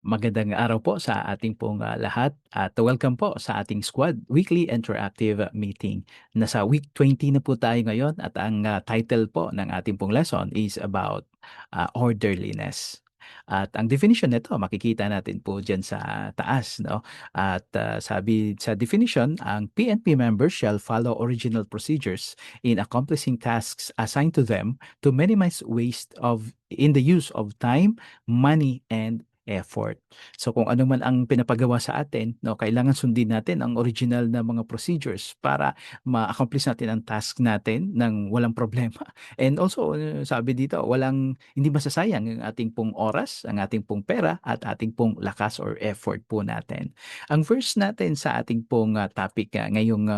Magandang araw po sa ating pong lahat at welcome po sa ating squad weekly interactive meeting. Nasa week 20 na po tayo ngayon at ang title po ng ating pong lesson is about orderliness. At ang definition nito makikita natin po diyan sa taas, no? At sabi sa definition, ang PNP members shall follow original procedures in accomplishing tasks assigned to them to minimize waste of in the use of time, money, and effort. So kung ano man ang pinapagawa sa atin, no, kailangan sundin natin ang original na mga procedures para ma-accomplish natin ang task natin ng walang problema. And also, sabi dito, hindi masasayang ang ating pong oras, ang ating pong pera, at ating pong lakas or effort po natin. Ang verse natin sa ating pong topic ngayong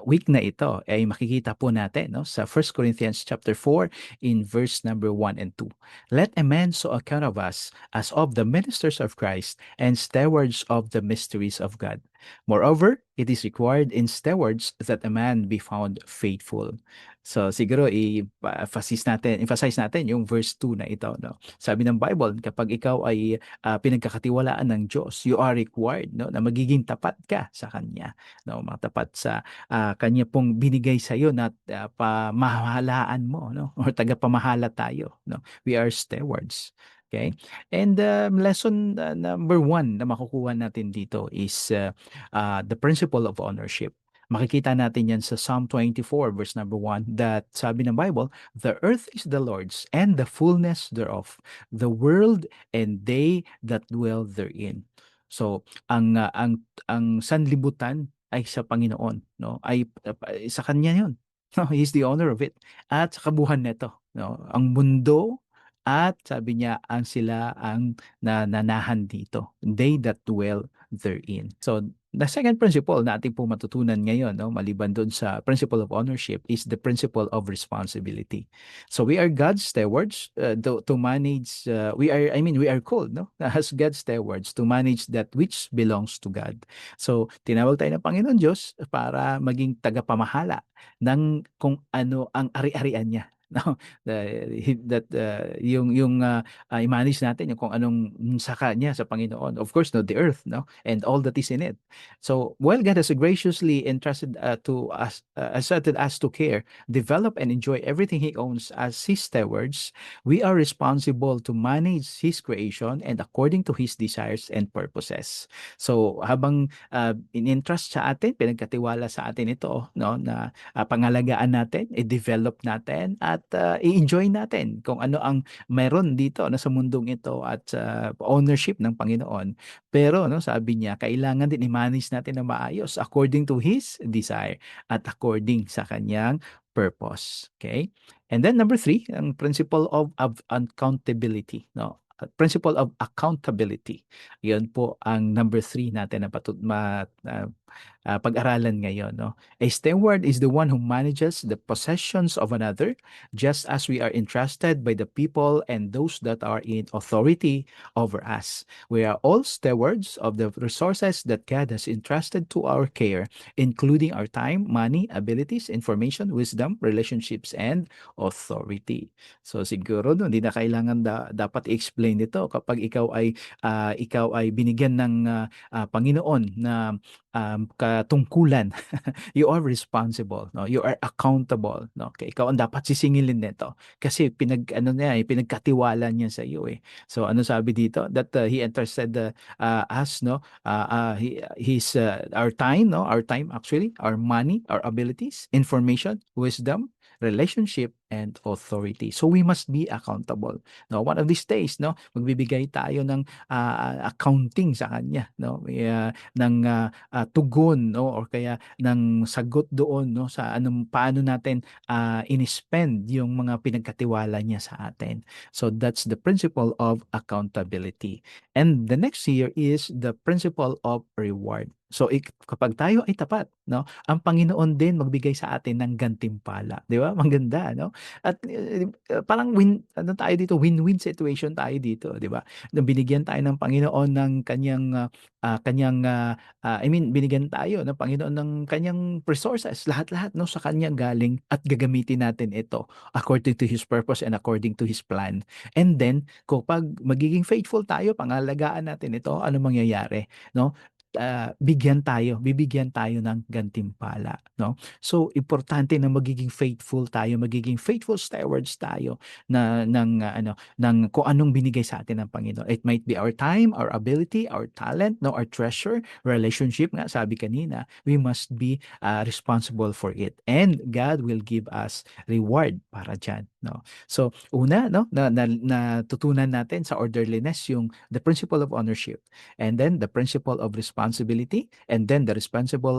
week na ito ay makikita po natin, no, sa 1 Corinthians chapter 4 in verse number 1 and 2. Let a man so account of us as of the ministers of Christ and stewards of the mysteries of God. Moreover, it is required in stewards that a man be found faithful. So siguro emphasize natin yung verse 2 na ito, no. Sabi ng Bible, kapag ikaw ay pinagkakatiwalaan ng Diyos, you are required, no, na magiging tapat ka sa kanya, no, matapat sa kanya pong binigay sa iyo na pamahalaan mo, no, or tagapamahala tayo, no. We are stewards. Okay? And lesson number 1 na makukuha natin dito is the principle of ownership. Makikita natin yan sa Psalm 24 verse number 1 that sabi ng Bible, "The earth is the Lord's and the fullness thereof, the world and they that dwell therein." So, ang sanlibutan ay sa Panginoon, no? Ay sa kanya 'yon. No, He's the owner of it. At sa kabuuan nito, no? Ang mundo at sabi niya sila ang nananahan dito, they that dwell therein. So the second principle na ating po matutunan ngayon, no, maliban doon sa principle of ownership, is the principle of responsibility. So we are God's stewards to manage. We are called, no, as God's stewards to manage that which belongs to God. So tinawag tayo ng Panginoon Diyos para maging tagapamahala ng kung ano ang ari-arian niya. No, i-manage natin yung kung anong sa kanya sa Panginoon. Of course, no, the earth, no, and all that is in it. So, while God has graciously entrusted to us, asserted us to care, develop, and enjoy everything He owns as His stewards, we are responsible to manage His creation and according to His desires and purposes. So, habang in-entrust sa atin, pinagkatiwala sa atin ito, no, na pangalagaan natin, i-develop natin, at i-enjoy natin kung ano ang meron dito na sa mundong ito at ownership ng Panginoon. Pero no, sabi niya, kailangan din i-manage natin na maayos according to His desire at according sa kanyang purpose. Okay? And then number 3, ang principle of accountability. No? Principle of accountability. Yan po ang number 3 natin na pag-aralan ngayon. No? A steward is the one who manages the possessions of another, just as we are entrusted by the people and those that are in authority over us. We are all stewards of the resources that God has entrusted to our care, including our time, money, abilities, information, wisdom, relationships, and authority. So siguro no, hindi na kailangan dapat i-explain ito kapag ikaw ay binigyan ng Panginoon na katungkulan. You are responsible, no? You are accountable, no? Kaya ikaw ang dapat sisingilin nito kasi pinagkatiwala niya sa iyo eh. So ano sabi dito? That he entrusted us, no? Our time, no? Our time actually, our money, our abilities, information, wisdom, relationship, and authority. So we must be accountable. No, one of these days, no, magbibigay tayo ng accounting sa kanya, no? Ng tugon, no, or kaya ng sagot doon, no, sa paano natin in-spend yung mga pinagkatiwala niya sa atin. So that's the principle of accountability. And the next here is the principle of reward. So kapag tayo ay tapat, no, ang Panginoon din magbigay sa atin ng gantimpala, 'di ba? Maganda, no? At parang ano tayo dito, win-win situation tayo dito, 'di ba? Nung binigyan tayo ng Panginoon ng I mean, binigyan tayo ng Panginoon ng kanyang resources, lahat-lahat, no, sa kanya galing at gagamitin natin ito according to His purpose and according to His plan. And then, kapag magiging faithful tayo, pangalagaan natin ito, ano mangyayari, no? Bibigyan tayo ng gantimpala, no? So, importante na magiging faithful stewards tayo ng kung anong binigay sa atin ng Panginoon. It might be our time, our ability, our talent, no, our treasure, relationship nga sabi kanina. We must be responsible for it. And God will give us reward para diyan, no? So, una, no, natutunan natin sa orderliness yung the principle of ownership, and then the principle of responsibility, and then the principle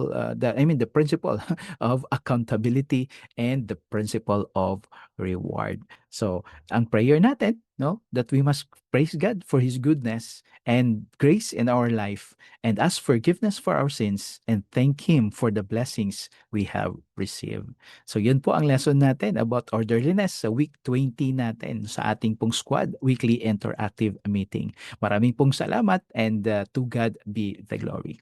of accountability, and the principle of reward. So, ang prayer natin, no, that we must praise God for His goodness and grace in our life, and ask forgiveness for our sins, and thank Him for the blessings we have received. So, yun po ang lesson natin about orderliness sa week 20 natin sa ating pong squad weekly interactive meeting. Maraming pong salamat, and to God be the glory.